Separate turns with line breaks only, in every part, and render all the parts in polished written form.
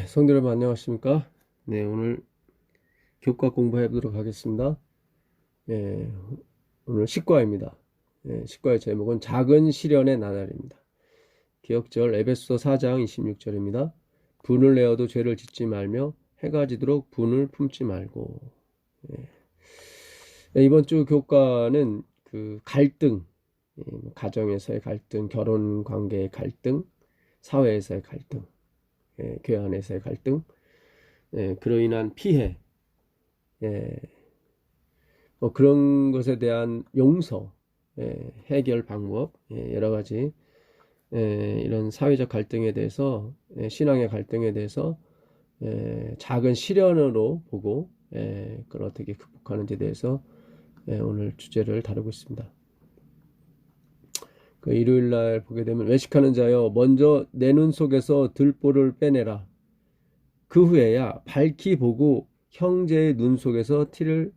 성도 여러분 안녕하십니까? 오늘 교과 공부해 보도록 하겠습니다. 예, 오늘 식과입니다. 식과의 제목은 작은 시련의 나날입니다. 기억절 에베소서 4장 26절입니다. 분을 내어도 죄를 짓지 말며 해가 지도록 분을 품지 말고. 이번 주 교과는 그 갈등, 가정에서의 갈등, 결혼 관계의 갈등, 사회에서의 갈등, 교회 안에서의 갈등, 그로 인한 피해, 그런 것에 대한 용서, 해결 방법, 여러 가지 이런 사회적 갈등에 대해서, 신앙의 갈등에 대해서 작은 시련으로 보고 그걸 어떻게 극복하는지에 대해서 오늘 주제를 다루고 있습니다. 그 일요일 날 보게 되면 외식하는 자여 먼저 내 눈 속에서 들보를 빼내라. 그 후에야 밝히 보고 형제의 눈 속에서 티를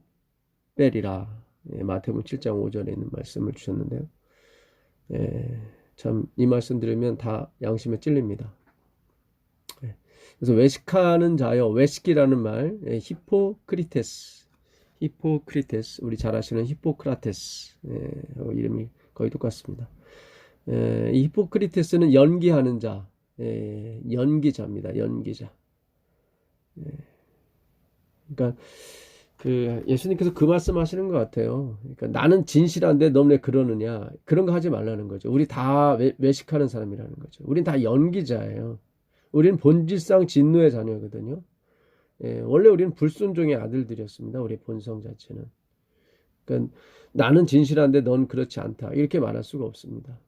빼리라. 마태복음 7장 5절에 있는 말씀을 주셨는데요. 참 이 말씀 들으면 다 양심에 찔립니다. 그래서 외식하는 자여, 외식이라는 말, 히포크리테스, 우리 잘 아시는 히포크라테스, 이름이 거의 똑같습니다. 이 히포크리테스는 연기하는 자, 연기자입니다. 연기자. 그러니까 그 예수님께서 그 말씀하시는 것 같아요. 그러니까 나는 진실한데 넌 왜 그러느냐? 그런 거 하지 말라는 거죠. 우리 다 외식하는 사람이라는 거죠. 우린 다 연기자예요. 우리는 본질상 진노의 자녀거든요. 원래 우리는 불순종의 아들들이었습니다. 우리 본성 자체는. 그러니까 나는 진실한데 넌 그렇지 않다. 이렇게 말할 수가 없습니다.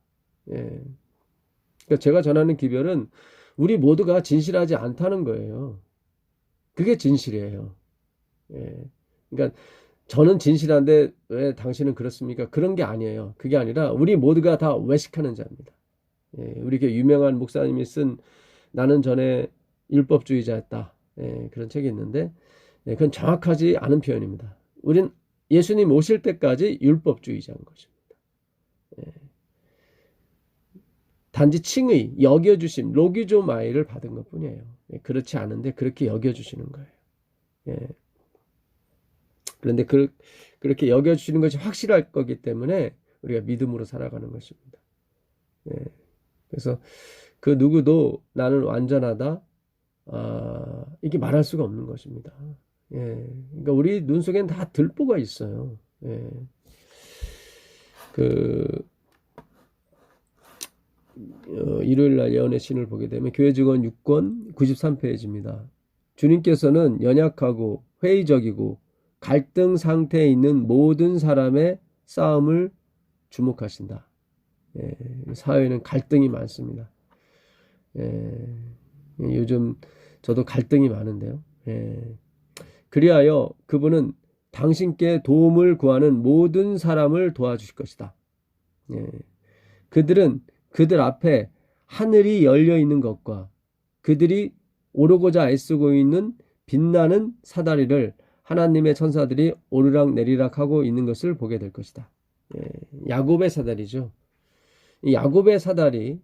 그러니까 제가 전하는 기별은 우리 모두가 진실하지 않다는 거예요. 그게 진실이에요. 그러니까 저는 진실한데 왜 당신은 그렇습니까? 그런 게 아니에요. 그게 아니라 우리 모두가 다 외식하는 자입니다. 우리 그 유명한 목사님이 쓴 나는 전에 율법주의자였다. 그런 책이 있는데 그건 정확하지 않은 표현입니다. 우린 예수님 오실 때까지 율법주의자인 것입니다. 단지 칭의, 여겨주심, 로기조마이를 받은 것뿐이에요. 그렇지 않은데 그렇게 여겨주시는 거예요. 그런데 그렇게 여겨주시는 것이 확실할 거기 때문에 우리가 믿음으로 살아가는 것입니다. 그래서 그 누구도 나는 완전하다 이렇게 말할 수가 없는 것입니다. 그러니까 우리 눈 속에는 다 들보가 있어요. 일요일 날 예언의 신을 보게 되면 교회 직원 6권 93페이지입니다. 주님께서는 연약하고 회의적이고 갈등 상태에 있는 모든 사람의 싸움을 주목하신다. 사회에는 갈등이 많습니다. 요즘 저도 갈등이 많은데요. 그리하여 그분은 당신께 도움을 구하는 모든 사람을 도와주실 것이다. 그들은 그들 앞에 하늘이 열려 있는 것과 그들이 오르고자 애쓰고 있는 빛나는 사다리를 하나님의 천사들이 오르락 내리락 하고 있는 것을 보게 될 것이다. 야곱의 사다리죠. 이 야곱의 사다리,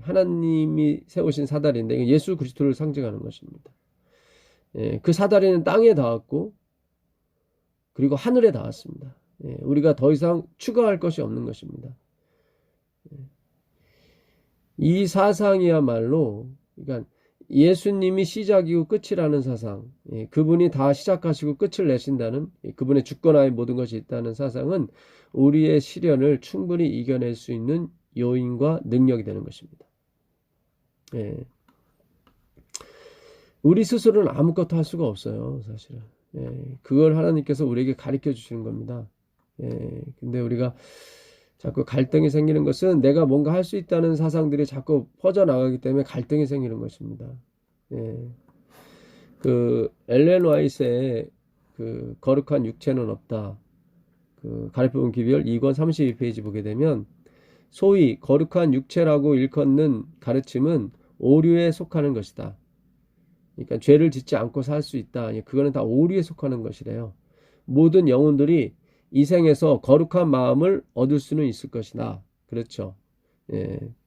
하나님이 세우신 사다리인데 예수 그리스도를 상징하는 것입니다. 그 사다리는 땅에 닿았고 그리고 하늘에 닿았습니다. 우리가 더 이상 추가할 것이 없는 것입니다. 이 사상이야말로 그러니까 예수님이 시작이고 끝이라는 사상, 그분이 다 시작하시고 끝을 내신다는 그분의 주권하에 모든 것이 있다는 사상은 우리의 시련을 충분히 이겨낼 수 있는 요인과 능력이 되는 것입니다. 우리 스스로는 아무것도 할 수가 없어요, 사실은. 그걸 하나님께서 우리에게 가르쳐 주시는 겁니다. 근데 우리가 자꾸 갈등이 생기는 것은 내가 뭔가 할 수 있다는 사상들이 자꾸 퍼져나가기 때문에 갈등이 생기는 것입니다. 그 엘렌 화이트의 그 거룩한 육체는 없다. 그 가르쳐본 기별 2권 32페이지 보게 되면 소위 거룩한 육체라고 일컫는 가르침은 오류에 속하는 것이다. 그러니까 죄를 짓지 않고 살 수 있다. 그거는 다 오류에 속하는 것이래요. 모든 영혼들이 이 생에서 거룩한 마음을 얻을 수는 있을 것이다. 그렇죠.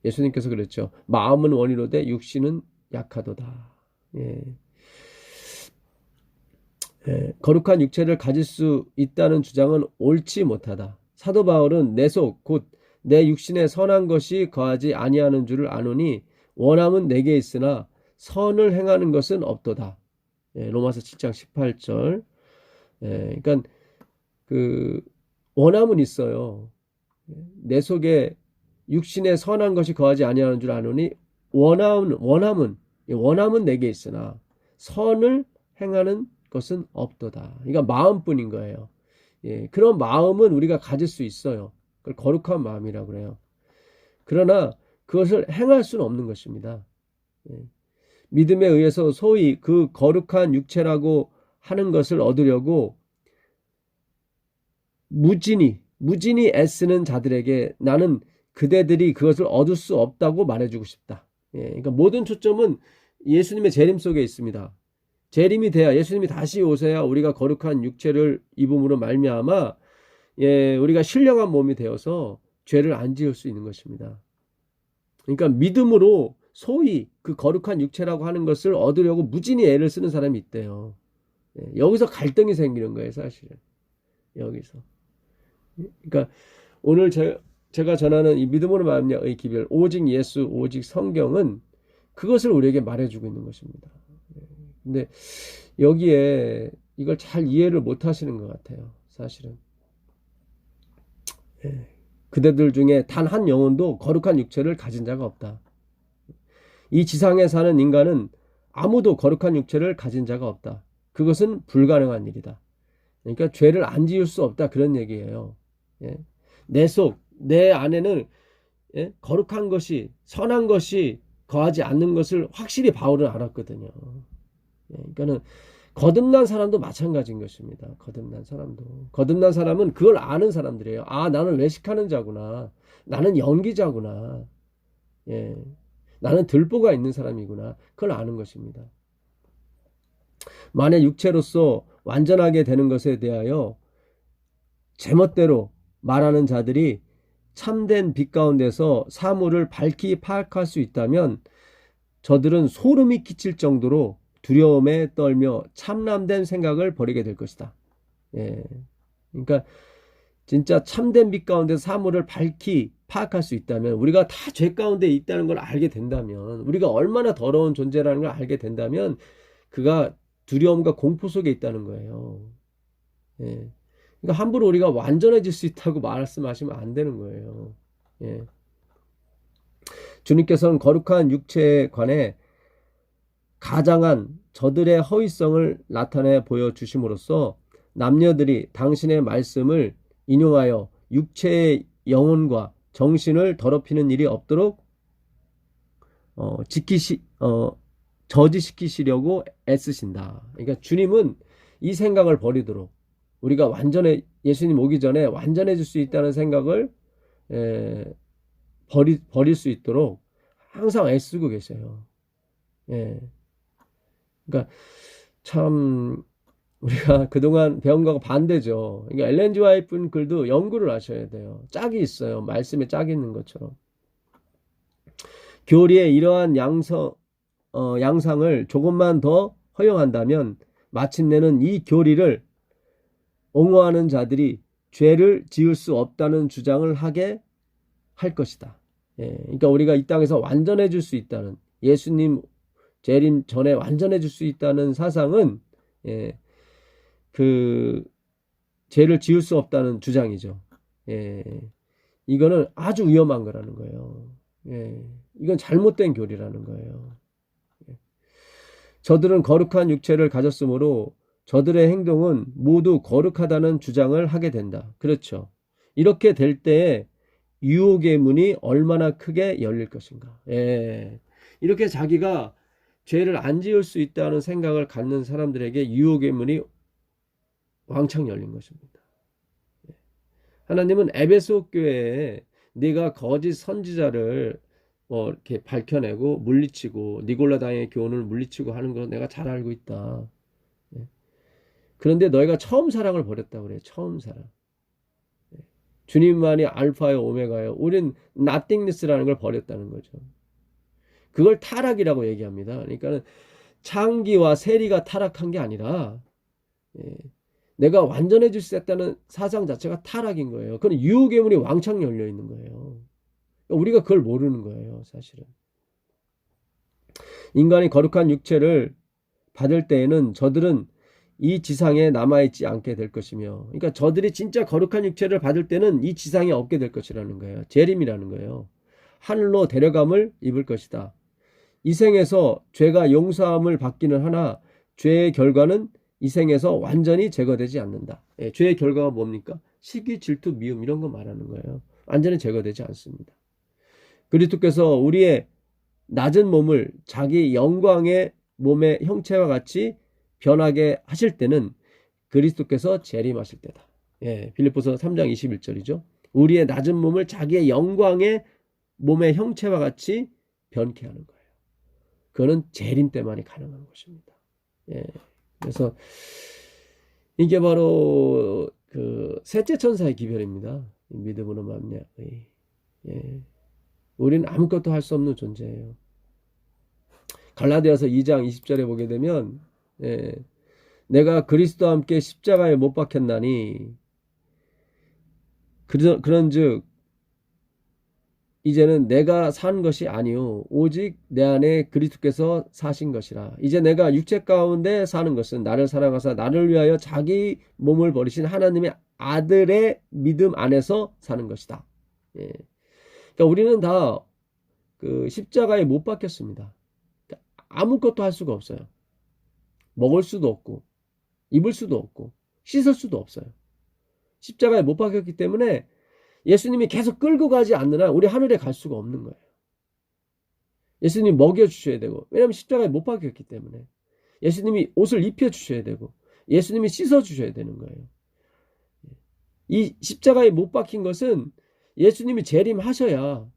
예수님께서 그랬죠. 마음은 원이로되 육신은 약하도다. 예. 거룩한 육체를 가질 수 있다는 주장은 옳지 못하다. 사도 바울은 내 속 곧 내 육신에 선한 것이 거하지 아니하는 줄을 아노니 원함은 내게 있으나 선을 행하는 것은 없도다. 로마서 7장 18절. 그러니까 그 원함은 있어요. 내 속에 육신에 선한 것이 거하지 아니하는 줄 아노니 원함은 내게 있으나 선을 행하는 것은 없도다. 그러니까 마음뿐인 거예요. 그런 마음은 우리가 가질 수 있어요. 그걸 거룩한 마음이라고 그래요. 그러나 그것을 행할 수는 없는 것입니다. 믿음에 의해서 소위 그 거룩한 육체라고 하는 것을 얻으려고 무진히 애쓰는 자들에게 나는 그대들이 그것을 얻을 수 없다고 말해주고 싶다. 그러니까 모든 초점은 예수님의 재림 속에 있습니다. 재림이 돼야, 예수님이 다시 오셔야 우리가 거룩한 육체를 입음으로 말미암아 우리가 신령한 몸이 되어서 죄를 안 지을 수 있는 것입니다. 그러니까 믿음으로 소위 그 거룩한 육체라고 하는 것을 얻으려고 무진히 애를 쓰는 사람이 있대요. 여기서 갈등이 생기는 거예요, 사실은. 여기서. 그러니까 오늘 제가 전하는 이 믿음으로 말미암아의 기별, 오직 예수, 오직 성경은 그것을 우리에게 말해주고 있는 것입니다. 근데 여기에 이걸 잘 이해를 못 하시는 것 같아요, 사실은. 그대들 중에 단 한 영혼도 거룩한 육체를 가진 자가 없다. 이 지상에 사는 인간은 아무도 거룩한 육체를 가진 자가 없다. 그것은 불가능한 일이다. 그러니까 죄를 안 지을 수 없다, 그런 얘기예요. 내 속, 내 안에는 거룩한 것이, 선한 것이 거하지 않는 것을 확실히 바울은 알았거든요. 그러니까는 거듭난 사람도 마찬가지인 것입니다. 거듭난 사람은 그걸 아는 사람들이에요. 아, 나는 외식하는 자구나. 나는 연기자구나. 나는 들보가 있는 사람이구나. 그걸 아는 것입니다. 만약 육체로서 완전하게 되는 것에 대하여 제멋대로 말하는 자들이 참된 빛 가운데서 사물을 밝히 파악할 수 있다면 저들은 소름이 끼칠 정도로 두려움에 떨며 참람된 생각을 버리게 될 것이다. 그러니까 진짜 참된 빛 가운데 사물을 밝히 파악할 수 있다면, 우리가 다 죄 가운데 있다는 걸 알게 된다면, 우리가 얼마나 더러운 존재라는 걸 알게 된다면 그가 두려움과 공포 속에 있다는 거예요. 그러니까 함부로 우리가 완전해질 수 있다고 말씀하시면 안 되는 거예요. 주님께서는 거룩한 육체에 관해 가장한 저들의 허위성을 나타내 보여주심으로써 남녀들이 당신의 말씀을 인용하여 육체의 영혼과 정신을 더럽히는 일이 없도록 저지시키시려고 애쓰신다. 그러니까 주님은 이 생각을 버리도록, 우리가 예수님 오기 전에 완전해질 수 있다는 생각을 버릴 수 있도록 항상 애쓰고 계세요. 그러니까 참 우리가 그동안 배운 거하고 반대죠. 그러니까 엘렌 G 화이트 글도 연구를 하셔야 돼요. 짝이 있어요. 말씀에 짝이 있는 것처럼. 교리의 이러한 양상을 조금만 더 허용한다면 마침내는 이 교리를 옹호하는 자들이 죄를 지을 수 없다는 주장을 하게 할 것이다. 그러니까 우리가 이 땅에서 완전해질 수 있다는, 예수님 재림 전에 완전해질 수 있다는 사상은 그 죄를 지을 수 없다는 주장이죠. 이거는 아주 위험한 거라는 거예요. 이건 잘못된 교리라는 거예요. 저들은 거룩한 육체를 가졌으므로 저들의 행동은 모두 거룩하다는 주장을 하게 된다. 그렇죠. 이렇게 될 때에 유혹의 문이 얼마나 크게 열릴 것인가. 이렇게 자기가 죄를 안 지을 수 있다는 생각을 갖는 사람들에게 유혹의 문이 왕창 열린 것입니다. 하나님은 에베소 교회에 네가 거짓 선지자를 이렇게 밝혀내고 물리치고 니골라당의 교훈을 물리치고 하는 거 내가 잘 알고 있다. 그런데 너희가 처음 사랑을 버렸다고 그래요. 처음 사랑. 주님만이 알파요 오메가요. 우린 nothingness라는 걸 버렸다는 거죠. 그걸 타락이라고 얘기합니다. 그러니까 창기와 세리가 타락한 게 아니라 예, 내가 완전해질 수 있다는 사상 자체가 타락인 거예요. 그건 유혹의문이 왕창 열려 있는 거예요. 우리가 그걸 모르는 거예요, 사실은. 인간이 거룩한 육체를 받을 때에는 저들은 이 지상에 남아있지 않게 될 것이며, 그러니까 저들이 진짜 거룩한 육체를 받을 때는 이 지상에 없게 될 것이라는 거예요. 재림이라는 거예요. 하늘로 데려감을 입을 것이다. 이 생에서 죄가 용서함을 받기는 하나 죄의 결과는 이 생에서 완전히 제거되지 않는다. 예, 죄의 결과가 뭡니까? 시기, 질투, 미움 이런 거 말하는 거예요. 완전히 제거되지 않습니다. 그리스도께서 우리의 낮은 몸을 자기 영광의 몸의 형체와 같이 변하게 하실 때는 그리스도께서 재림하실 때다. 예, 빌립보서 3장 21절이죠. 우리의 낮은 몸을 자기의 영광의 몸의 형체와 같이 변케 하는 거예요. 그거는 재림 때만이 가능한 것입니다. 예, 그래서 이게 바로 그 셋째 천사의 기별입니다. 믿음으로 말미암아. 예, 우리는 아무것도 할 수 없는 존재예요. 갈라디아서 2장 20절에 보게 되면 예, 내가 그리스도와 함께 십자가에 못 박혔나니 그런즉 이제는 내가 산 것이 아니요 오직 내 안에 그리스도께서 사신 것이라. 이제 내가 육체 가운데 사는 것은 나를 사랑하사 나를 위하여 자기 몸을 버리신 하나님의 아들의 믿음 안에서 사는 것이다. 예. 그러니까 우리는 다 그 십자가에 못 박혔습니다. 그러니까 아무것도 할 수가 없어요. 먹을 수도 없고 입을 수도 없고 씻을 수도 없어요. 십자가에 못 박혔기 때문에 예수님이 계속 끌고 가지 않는 한 우리 하늘에 갈 수가 없는 거예요. 예수님이 먹여주셔야 되고, 왜냐하면 십자가에 못 박혔기 때문에. 예수님이 옷을 입혀주셔야 되고, 예수님이 씻어주셔야 되는 거예요. 이 십자가에 못 박힌 것은 예수님이 재림하셔야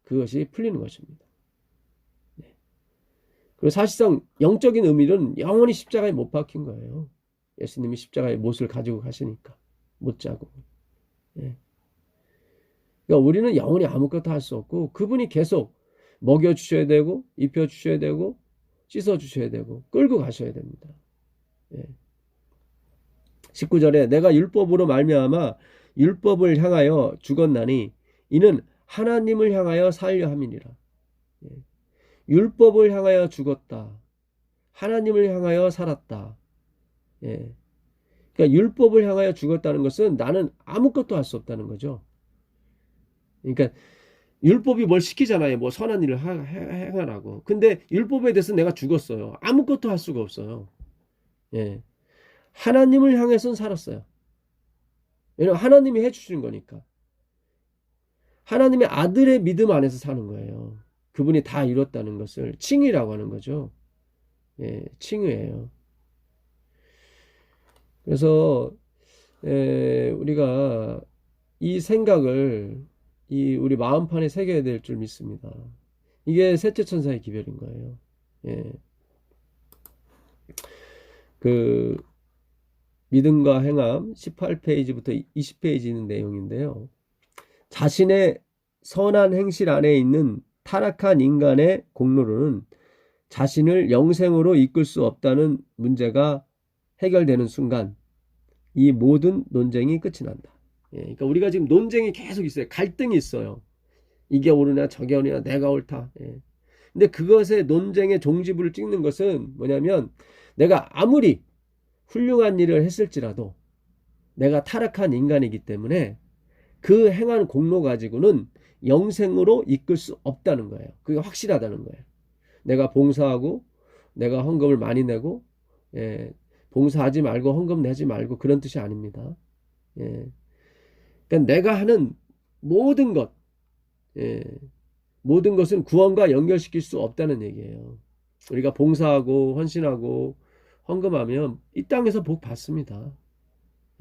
그것이 풀리는 것입니다. 그리고 사실상 영적인 의미는 영원히 십자가에 못 박힌 거예요. 예수님이 십자가의 못을 가지고 가시니까 못 자고. 예. 그러니까 우리는 영원히 아무것도 할 수 없고 그분이 계속 먹여주셔야 되고 입혀주셔야 되고 씻어주셔야 되고 끌고 가셔야 됩니다. 예. 19절에 내가 율법으로 말미암아 율법을 향하여 죽었나니 이는 하나님을 향하여 살려 함이니라. 예. 율법을 향하여 죽었다. 하나님을 향하여 살았다. 예. 그러니까 율법을 향하여 죽었다는 것은 나는 아무것도 할 수 없다는 거죠. 그러니까 율법이 뭘 시키잖아요. 뭐 선한 일을 행하라고. 근데 율법에 대해서 내가 죽었어요. 아무것도 할 수가 없어요. 예. 하나님을 향해서는 살았어요. 왜냐하면 하나님이 해주신 거니까. 하나님의 아들의 믿음 안에서 사는 거예요. 그분이 다 이뤘다는 것을 칭의라고 하는 거죠. 예, 칭의예요. 그래서 우리가 이 생각을 우리 마음판에 새겨야 될 줄 믿습니다. 이게 셋째 천사의 기별인 거예요. 예. 그 믿음과 행함 18페이지부터 20페이지 있는 내용인데요. 자신의 선한 행실 안에 있는 타락한 인간의 공로로는 자신을 영생으로 이끌 수 없다는 문제가 해결되는 순간 이 모든 논쟁이 끝이 난다. 예, 그러니까 우리가 지금 논쟁이 계속 있어요. 갈등이 있어요. 이게 옳으냐 저게 옳으냐 내가 옳다. 예. 근데 그것의 논쟁의 종지부를 찍는 것은 뭐냐면 내가 아무리 훌륭한 일을 했을지라도 내가 타락한 인간이기 때문에 그 행한 공로 가지고는 영생으로 이끌 수 없다는 거예요. 그게 확실하다는 거예요. 내가 봉사하고 내가 헌금을 많이 내고 예, 봉사하지 말고 헌금 내지 말고 그런 뜻이 아닙니다. 예. 그러니까 내가 하는 모든 것 예, 모든 것은 구원과 연결시킬 수 없다는 얘기예요. 우리가 봉사하고 헌신하고 헌금하면 이 땅에서 복 받습니다.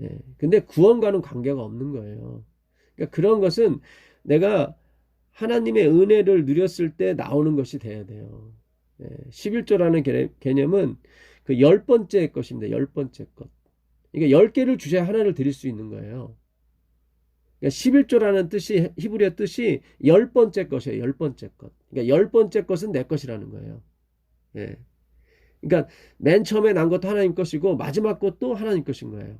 예, 근데 구원과는 관계가 없는 거예요. 그러니까 그런 것은 내가 하나님의 은혜를 누렸을 때 나오는 것이 돼야 돼요. 예, 11조라는 개념은 그 10번째 것입니다. 10번째 것. 그러니까 10개를 주셔야 하나를 드릴 수 있는 거예요. 그러니까 11조라는 뜻이 히브리어 뜻이 10번째 것이에요. 10번째 것. 그러니까 10번째 것은 내 것이라는 거예요. 예. 그러니까 맨 처음에 난 것도 하나님 것이고 마지막 것도 하나님 것인 거예요.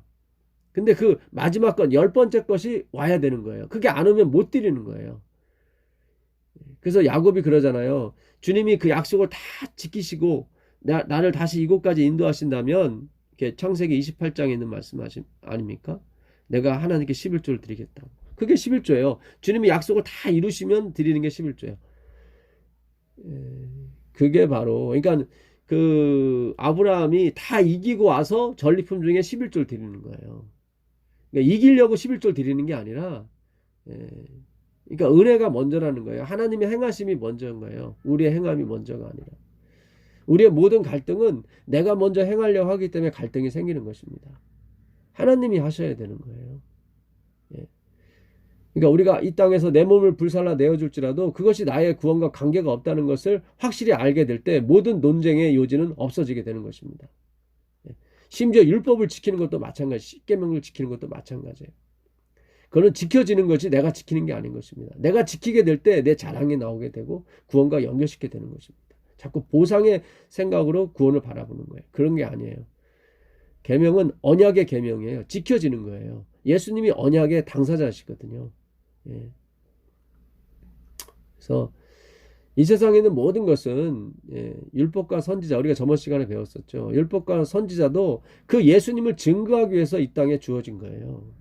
근데 그 마지막 것, 10번째 것이 와야 되는 거예요. 그게 안 오면 못 드리는 거예요. 그래서 야곱이 그러잖아요. 주님이 그 약속을 다 지키시고 나를 다시 이곳까지 인도하신다면, 이렇게 창세기 28장에 있는 말씀 아닙니까? 내가 하나님께 11조를 드리겠다. 그게 11조예요. 주님이 약속을 다 이루시면 드리는 게 11조예요. 그게 바로, 그러니까 그 아브라함이 다 이기고 와서 전리품 중에 11조를 드리는 거예요. 그러니까 이기려고 11조를 드리는 게 아니라, 그러니까 은혜가 먼저라는 거예요. 하나님의 행하심이 먼저인 거예요. 우리의 행함이 먼저가 아니라. 우리의 모든 갈등은 내가 먼저 행하려고 하기 때문에 갈등이 생기는 것입니다. 하나님이 하셔야 되는 거예요. 그러니까 우리가 이 땅에서 내 몸을 불살라 내어줄지라도 그것이 나의 구원과 관계가 없다는 것을 확실히 알게 될 때 모든 논쟁의 요지는 없어지게 되는 것입니다. 심지어 율법을 지키는 것도 마찬가지, 십계명을 지키는 것도 마찬가지예요. 그거는 지켜지는 것이 내가 지키는 게 아닌 것입니다. 내가 지키게 될 때 내 자랑이 나오게 되고 구원과 연결시키게 되는 것입니다. 자꾸 보상의 생각으로 구원을 바라보는 거예요. 그런 게 아니에요. 계명은 언약의 계명이에요. 지켜지는 거예요. 예수님이 언약의 당사자시거든요. 그래서 이 세상에 있는 모든 것은 율법과 선지자, 우리가 저번 시간에 배웠었죠. 율법과 선지자도 그 예수님을 증거하기 위해서 이 땅에 주어진 거예요.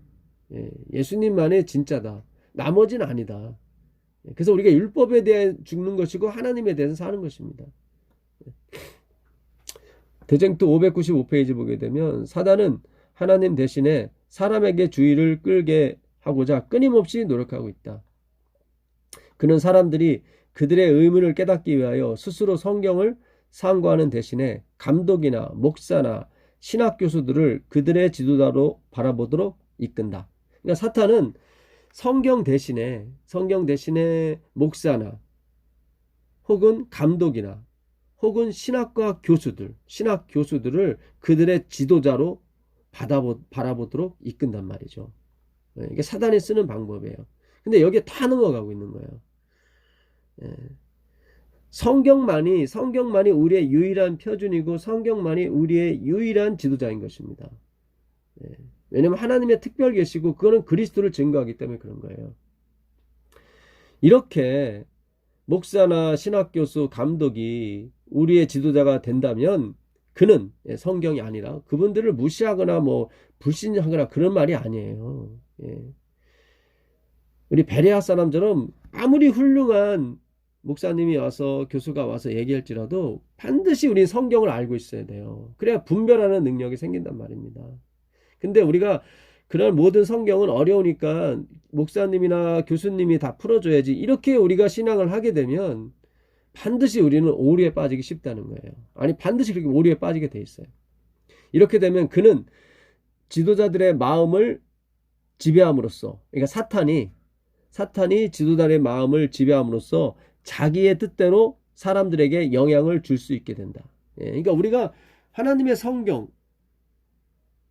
예수님만이 진짜다. 나머지는 아니다. 그래서 우리가 율법에 대해 죽는 것이고 하나님에 대해서 사는 것입니다. 대쟁투 595페이지 보게 되면 사단은 하나님 대신에 사람에게 주의를 끌게 하고자 끊임없이 노력하고 있다. 그는 사람들이 그들의 의문을 깨닫기 위하여 스스로 성경을 상고하는 대신에 감독이나 목사나 신학 교수들을 그들의 지도자로 바라보도록 이끈다. 그러니까 사탄은 성경 대신에 목사나 혹은 감독이나 혹은 신학 교수들을 그들의 지도자로 바라보도록 이끈단 말이죠. 이게 사단이 쓰는 방법이에요. 근데 여기에 다 넘어가고 있는 거예요. 성경만이 우리의 유일한 표준이고 성경만이 우리의 유일한 지도자인 것입니다. 왜냐하면 하나님의 특별 계시고 그거는 그리스도를 증거하기 때문에 그런 거예요. 이렇게 목사나 신학교수, 감독이 우리의 지도자가 된다면 그는 성경이 아니라 그분들을 무시하거나 뭐 불신하거나 그런 말이 아니에요. 우리 베레아 사람처럼 아무리 훌륭한 목사님이 와서 교수가 와서 얘기할지라도 반드시 우리는 성경을 알고 있어야 돼요. 그래야 분별하는 능력이 생긴단 말입니다. 근데 우리가 그런 모든 성경은 어려우니까 목사님이나 교수님이 다 풀어줘야지, 이렇게 우리가 신앙을 하게 되면 반드시 우리는 오류에 빠지기 쉽다는 거예요. 아니, 반드시 그렇게 오류에 빠지게 돼 있어요. 이렇게 되면 그는 지도자들의 마음을 지배함으로써, 그러니까 사탄이 지도자의 마음을 지배함으로써 자기의 뜻대로 사람들에게 영향을 줄 수 있게 된다. 그러니까 우리가 하나님의 성경,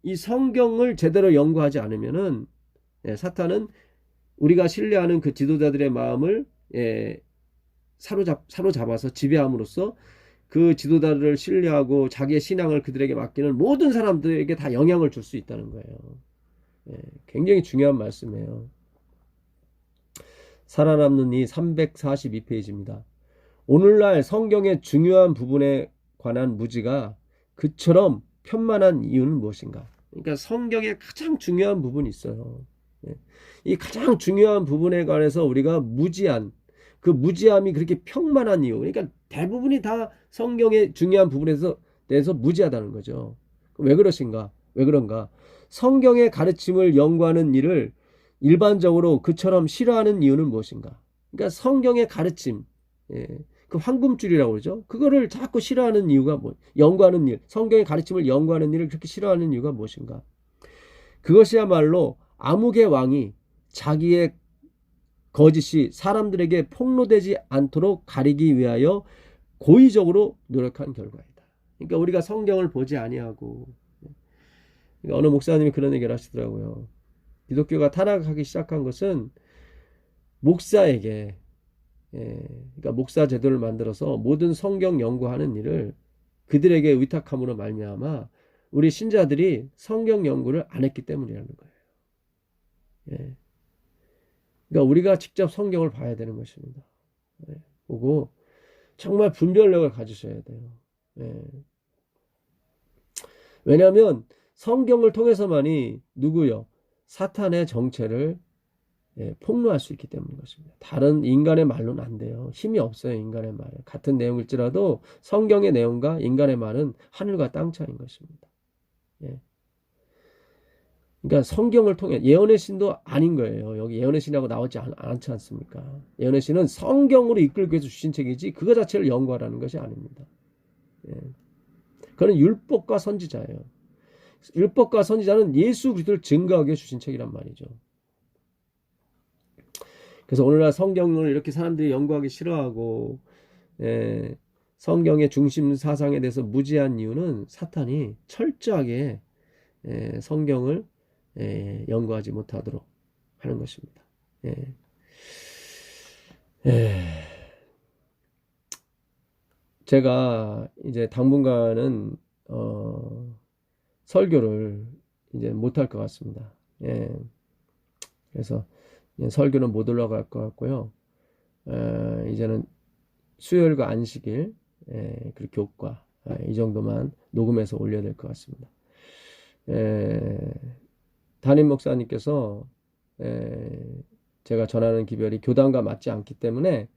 이 성경을 제대로 연구하지 않으면은 사탄은 우리가 신뢰하는 그 지도자들의 마음을 사로잡아서 지배함으로써 그 지도자들을 신뢰하고 자기의 신앙을 그들에게 맡기는 모든 사람들에게 다 영향을 줄 수 있다는 거예요. 굉장히 중요한 말씀이에요. 살아남는 이 342페이지입니다. 오늘날 성경의 중요한 부분에 관한 무지가 그처럼 편만한 이유는 무엇인가? 그러니까 성경의 가장 중요한 부분이 있어요. 이 가장 중요한 부분에 관해서 우리가 그 무지함이 그렇게 평만한 이유, 그러니까 대부분이 다 성경의 중요한 부분에 대해서 무지하다는 거죠. 왜 그런가? 성경의 가르침을 연구하는 일을 일반적으로 그처럼 싫어하는 이유는 무엇인가? 그러니까 성경의 가르침, 그 황금줄이라고 그러죠. 그거를 자꾸 싫어하는 이유가 연구하는 일, 성경의 가르침을 연구하는 일을 그렇게 싫어하는 이유가 무엇인가? 그것이야말로 암흑의 왕이 자기의 거짓이 사람들에게 폭로되지 않도록 가리기 위하여 고의적으로 노력한 결과이다. 그러니까 우리가 성경을 보지 아니하고, 그러니까 어느 목사님이 그런 얘기를 하시더라고요. 기독교가 타락하기 시작한 것은 목사에게 그러니까 목사 제도를 만들어서 모든 성경 연구하는 일을 그들에게 위탁함으로 말미암아 우리 신자들이 성경 연구를 안 했기 때문이라는 거예요. 예. 그러니까 우리가 직접 성경을 봐야 되는 것입니다. 보고 정말 분별력을 가지셔야 돼요. 왜냐하면 성경을 통해서만이 누구요? 사탄의 정체를 폭로할 수 있기 때문인 것입니다. 다른 인간의 말로는 안 돼요. 힘이 없어요. 인간의 말에. 같은 내용일지라도 성경의 내용과 인간의 말은 하늘과 땅 차이인 것입니다. 그러니까 성경을 통해 예언의 신도 아닌 거예요. 여기 예언의 신이라고 나오지 않지 않습니까? 예언의 신은 성경으로 이끌기 위해서 주신 책이지 그거 자체를 연구하라는 것이 아닙니다. 그는 율법과 선지자예요. 율법과 선지자는 예수 그리스도를 증거하기 위해 주신 책이란 말이죠. 그래서 오늘날 성경을 이렇게 사람들이 연구하기 싫어하고 성경의 중심 사상에 대해서 무지한 이유는 사탄이 철저하게 성경을 연구하지 못하도록 하는 것입니다. 제가 이제 당분간은 설교를 이제 못할 것 같습니다. 그래서 설교는 못 올라갈 것 같고요. 이제는 수요일과 안식일 그리고 교과 이 정도만 녹음해서 올려야 될 것 같습니다. 담임 목사님께서 제가 전하는 기별이 교단과 맞지 않기 때문에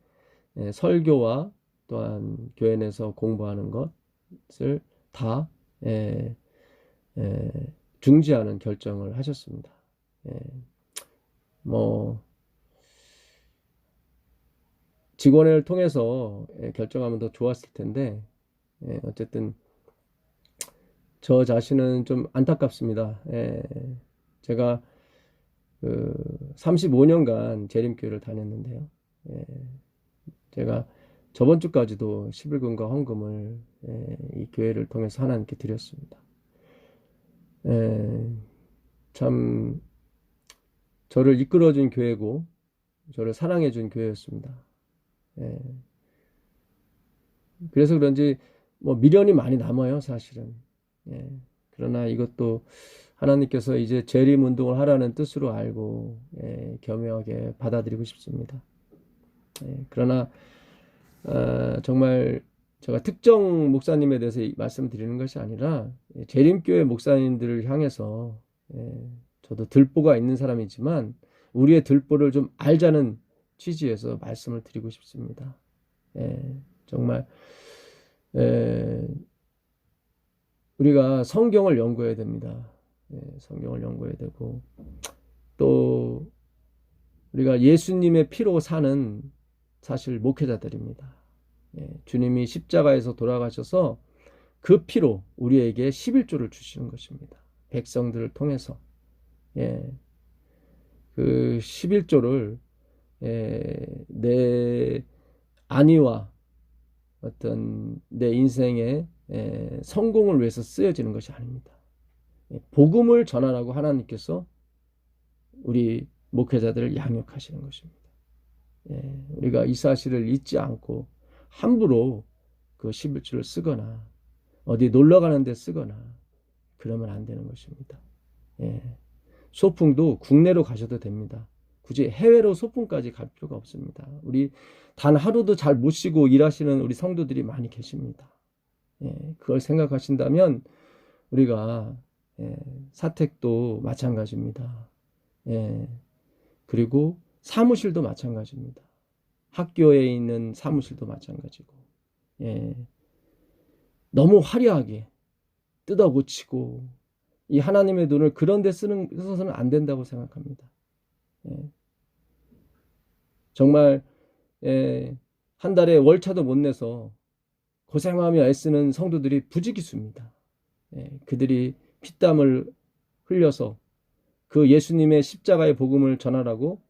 설교와 또한 교회 내에서 공부하는 것을 다 중지하는 결정을 하셨습니다. 뭐 직원회를 통해서 결정하면 더 좋았을 텐데 어쨌든 저 자신은 좀 안타깝습니다. 제가 35년간 재림교회를 다녔는데요. 제가 저번 주까지도 11금과 헌금을 이 교회를 통해서 하나님께 드렸습니다. 참 저를 이끌어준 교회고 저를 사랑해준 교회였습니다. 그래서 그런지 뭐 미련이 많이 남아요, 사실은. 그러나 이것도 하나님께서 이제 재림 운동을 하라는 뜻으로 알고 겸허하게 받아들이고 싶습니다. 그러나 정말 제가 특정 목사님에 대해서 말씀드리는 것이 아니라 재림교회 목사님들을 향해서 저도 들보가 있는 사람이지만 우리의 들보를 좀 알자는 취지에서 말씀을 드리고 싶습니다. 정말 우리가 성경을 연구해야 됩니다. 성경을 연구해야 되고 또 우리가 예수님의 피로 사는 사실 목회자들입니다. 주님이 십자가에서 돌아가셔서 그 피로 우리에게 11조를 주시는 것입니다. 백성들을 통해서 그 11조를 내 안위와 어떤 내 인생의 성공을 위해서 쓰여지는 것이 아닙니다. 복음을 전하라고 하나님께서 우리 목회자들을 양육하시는 것입니다. 우리가 이 사실을 잊지 않고 함부로 그 11조를 쓰거나 어디 놀러 가는 데 쓰거나 그러면 안 되는 것입니다. 소풍도 국내로 가셔도 됩니다. 굳이 해외로 소풍까지 갈 필요가 없습니다. 우리 단 하루도 잘 못 쉬고 일하시는 우리 성도들이 많이 계십니다. 그걸 생각하신다면 우리가 사택도 마찬가지입니다. 그리고 사무실도 마찬가지입니다. 학교에 있는 사무실도 마찬가지고 너무 화려하게 뜯어 고치고 이 하나님의 돈을 그런 데 써서는 안 된다고 생각합니다. 정말 한 달에 월차도 못 내서 고생하며 애쓰는 성도들이 부지기수입니다. 그들이 피땀을 흘려서 그 예수님의 십자가의 복음을 전하라고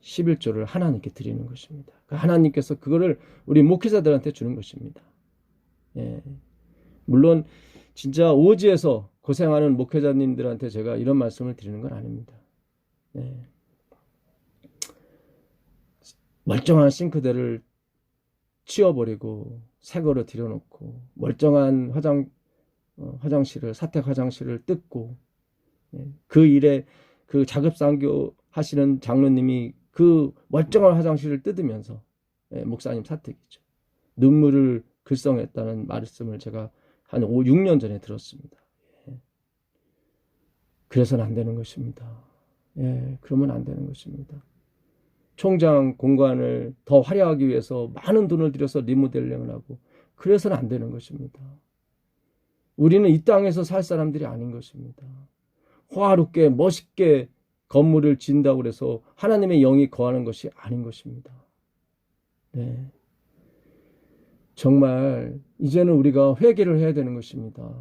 11조를 하나님께 드리는 것입니다. 하나님께서 그거를 우리 목회자들한테 주는 것입니다. 물론 진짜 오지에서 고생하는 목회자님들한테 제가 이런 말씀을 드리는 건 아닙니다. 멀쩡한 싱크대를 치워버리고 새 거로 들여놓고 멀쩡한 화장실을 사택 화장실을 뜯고 그 일에 그 자급상교 하시는 장로님이 그 멀쩡한 화장실을 뜯으면서 목사님 사택이죠. 눈물을 글썽했다는 말씀을 제가 한 5, 6년 전에 들었습니다. 그래서는 안 되는 것입니다. 그러면 안 되는 것입니다. 총장 공간을 더 화려하기 위해서 많은 돈을 들여서 리모델링을 하고 그래서는 안 되는 것입니다. 우리는 이 땅에서 살 사람들이 아닌 것입니다. 화롭게 멋있게 건물을 짓는다고 해서 하나님의 영이 거하는 것이 아닌 것입니다. 정말 이제는 우리가 회개를 해야 되는 것입니다.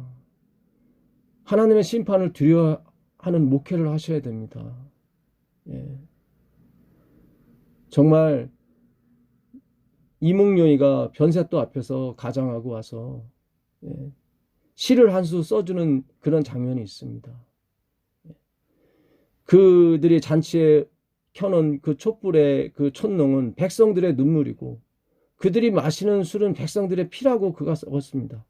하나님의 심판을 두려워하는 목회를 하셔야 됩니다. 정말 이몽룡이가 변세또 앞에서 가장하고 와서 시를 한 수 써주는 그런 장면이 있습니다. 그들이 잔치에 켜놓은 그 촛불의 그 촛농은 백성들의 눈물이고 그들이 마시는 술은 백성들의 피라고 그가 썼습니다.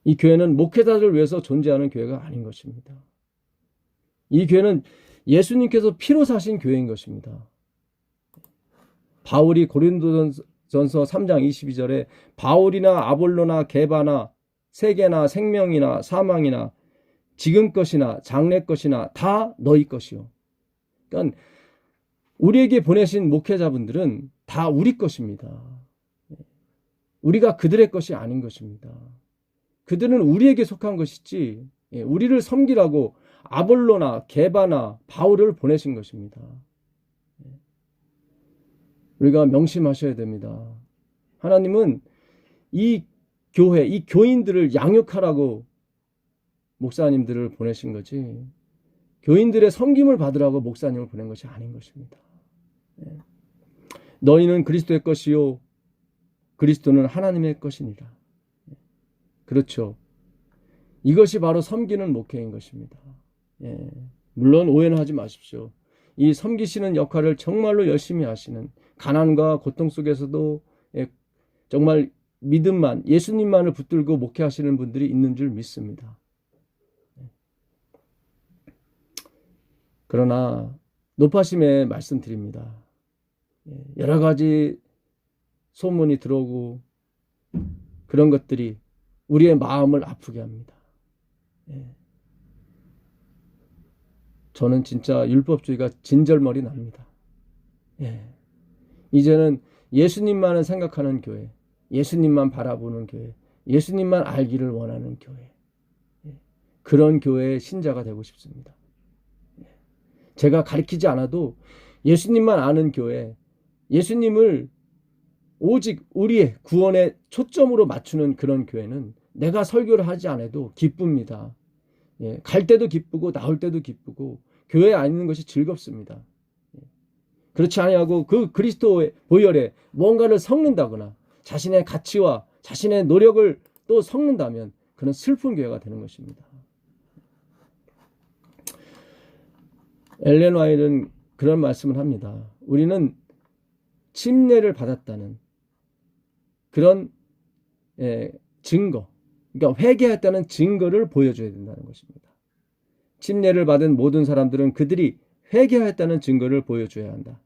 이 교회는 목회자를 위해서 존재하는 교회가 아닌 것입니다. 이 교회는 예수님께서 피로 사신 교회인 것입니다. 바울이 고린도전서 3장 22절에 바울이나 아볼로나 게바나 세계나 생명이나 사망이나 지금 것이나 장래 것이나 다 너희 것이요. 그러니까 우리에게 보내신 목회자분들은 다 우리 것입니다. 우리가 그들의 것이 아닌 것입니다. 그들은 우리에게 속한 것이지 우리를 섬기라고 아볼로나 게바나 바울을 보내신 것입니다. 우리가 명심하셔야 됩니다. 하나님은 이 교회, 이 교인들을 양육하라고 목사님들을 보내신 거지 교인들의 섬김을 받으라고 목사님을 보낸 것이 아닌 것입니다. 너희는 그리스도의 것이요 그리스도는 하나님의 것이니라. 그렇죠. 이것이 바로 섬기는 목회인 것입니다. 물론 오해는 하지 마십시오. 이 섬기시는 역할을 정말로 열심히 하시는 가난과 고통 속에서도 정말 믿음만 예수님만을 붙들고 목회하시는 분들이 있는 줄 믿습니다. 그러나 높아심에 말씀드립니다. 여러 가지 소문이 들어오고 그런 것들이 우리의 마음을 아프게 합니다. 저는 진짜 율법주의가 진절머리 납니다. 이제는 예수님만을 생각하는 교회, 예수님만 바라보는 교회, 예수님만 알기를 원하는 교회, 그런 교회의 신자가 되고 싶습니다. 제가 가르치지 않아도 예수님만 아는 교회, 예수님을 오직 우리의 구원의 초점으로 맞추는 그런 교회는 내가 설교를 하지 않아도 기쁩니다. 갈 때도 기쁘고 나올 때도 기쁘고 교회에 앉는 것이 즐겁습니다. 그렇지 아니하고 그 그리스도의 보혈에 뭔가를 섞는다거나 자신의 가치와 자신의 노력을 또 섞는다면 그는 슬픈 교회가 되는 것입니다. 엘렌 화이트는 그런 말씀을 합니다. 우리는 침례를 받았다는 그런 증거, 그러니까 회개했다는 증거를 보여줘야 된다는 것입니다. 침례를 받은 모든 사람들은 그들이 회개했다는 증거를 보여줘야 한다.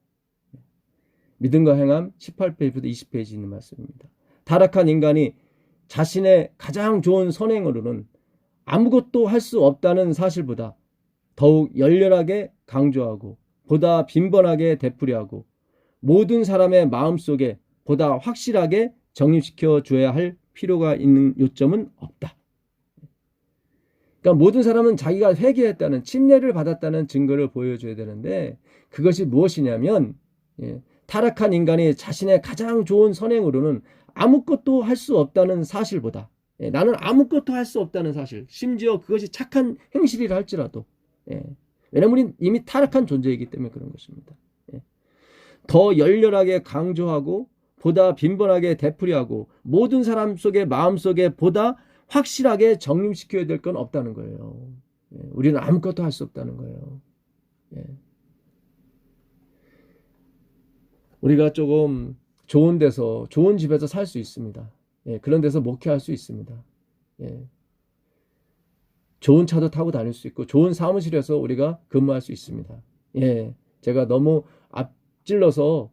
믿음과 행함 18페이지부터 20페이지 있는 말씀입니다. 타락한 인간이 자신의 가장 좋은 선행으로는 아무것도 할 수 없다는 사실보다 더욱 열렬하게 강조하고 보다 빈번하게 되풀이하고 모든 사람의 마음속에 보다 확실하게 정립시켜 줘야 할 필요가 있는 요점은 없다. 그러니까 모든 사람은 자기가 회개했다는 침례를 받았다는 증거를 보여줘야 되는데 그것이 무엇이냐면 타락한 인간이 자신의 가장 좋은 선행으로는 아무것도 할 수 없다는 사실보다 나는 아무것도 할 수 없다는 사실 심지어 그것이 착한 행실이라 할지라도 왜냐하면 우리는 이미 타락한 존재이기 때문에 그런 것입니다. 더 열렬하게 강조하고 보다 빈번하게 되풀이하고 모든 사람 속의 마음속에 보다 확실하게 정립시켜야 될 건 없다는 거예요. 우리는 아무것도 할 수 없다는 거예요. 우리가 조금 좋은 데서, 좋은 집에서 살 수 있습니다. 예, 그런 데서 목회할 수 있습니다. 예, 좋은 차도 타고 다닐 수 있고 좋은 사무실에서 우리가 근무할 수 있습니다. 예, 제가 너무 앞질러서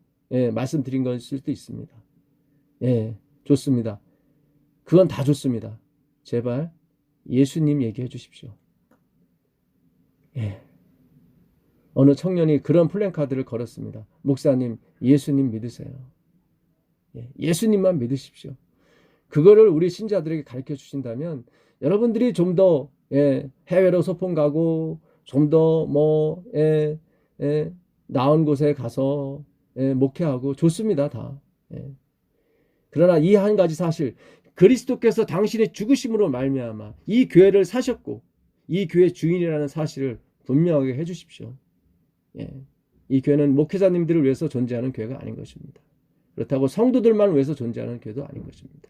말씀드린 걸 수도 있습니다. 예, 좋습니다. 그건 다 좋습니다. 제발 예수님 얘기해 주십시오. 예. 어느 청년이 그런 플랜카드를 걸었습니다. 목사님, 예수님 믿으세요. 예, 예수님만 믿으십시오. 그거를 우리 신자들에게 가르쳐 주신다면 여러분들이 좀 더 해외로 소풍 가고 좀 더 나은 곳에 가서 목회하고 좋습니다. 다. 그러나 이 한 가지 사실, 그리스도께서 당신의 죽으심으로 말미암아 이 교회를 사셨고 이 교회 주인이라는 사실을 분명하게 해주십시오. 이 교회는 목회자님들을 위해서 존재하는 교회가 아닌 것입니다. 그렇다고 성도들만 위해서 존재하는 교회도 아닌 것입니다.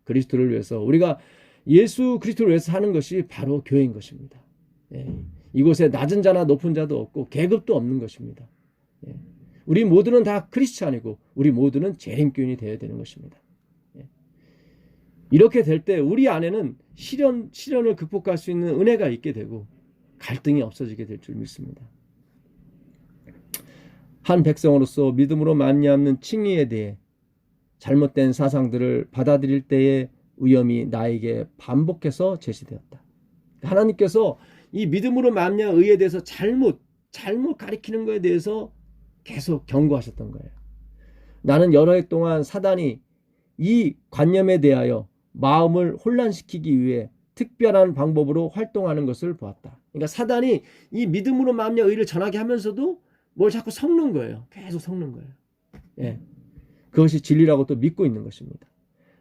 그리스도를 위해서, 우리가 예수 그리스도를 위해서 사는 것이 바로 교회인 것입니다. 이곳에 낮은 자나 높은 자도 없고 계급도 없는 것입니다. 우리 모두는 다 크리스찬이고 우리 모두는 재림교인이 되어야 되는 것입니다. 이렇게 될 때 우리 안에는 시련을 극복할 수 있는 은혜가 있게 되고 갈등이 없어지게 될 줄 믿습니다. 한 백성으로서 믿음으로 말미암는 칭의에 대해 잘못된 사상들을 받아들일 때의 위험이 나에게 반복해서 제시되었다. 하나님께서 이 믿음으로 말미암은 의에 대해서 잘못 가리키는 것에 대해서 계속 경고하셨던 거예요. 나는 여러 해 동안 사단이 이 관념에 대하여 마음을 혼란시키기 위해 특별한 방법으로 활동하는 것을 보았다. 그러니까 사단이 이 믿음으로 말미암은 의를 전하게 하면서도 뭘 자꾸 섞는 거예요. 계속 섞는 거예요. 그것이 진리라고 또 믿고 있는 것입니다.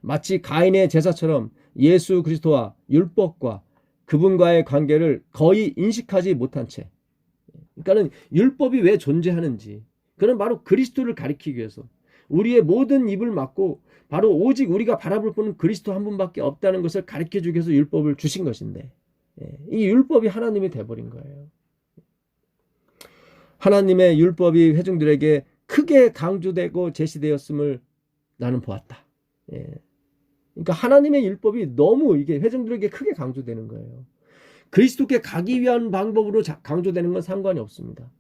마치 가인의 제사처럼 예수 그리스도와 율법과 그분과의 관계를 거의 인식하지 못한 채, 그러니까는 율법이 왜 존재하는지, 그는 바로 그리스도를 가리키기 위해서 우리의 모든 입을 막고 바로 오직 우리가 바라볼 분은 그리스도 한 분밖에 없다는 것을 가르쳐주기 위해서 율법을 주신 것인데, 이 율법이 하나님이 돼버린 거예요. 하나님의 율법이 회중들에게 크게 강조되고 제시되었음을 나는 보았다. 그러니까 하나님의 율법이 너무 이게 회중들에게 크게 강조되는 거예요. 그리스도께 가기 위한 방법으로 강조되는 건 상관이 없습니다.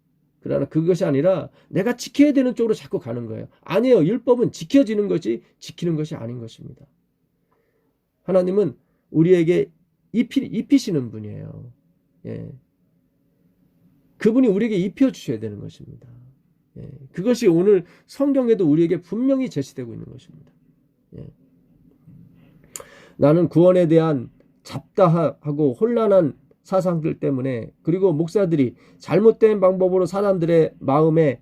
그러나 그것이 아니라 내가 지켜야 되는 쪽으로 자꾸 가는 거예요. 아니에요. 율법은 지켜지는 것이 지키는 것이 아닌 것입니다. 하나님은 우리에게 입히시는 분이에요. 그분이 우리에게 입혀주셔야 되는 것입니다. 그것이 오늘 성경에도 우리에게 분명히 제시되고 있는 것입니다. 나는 구원에 대한 잡다하고 혼란한 사상들 때문에, 그리고 목사들이 잘못된 방법으로 사람들의 마음에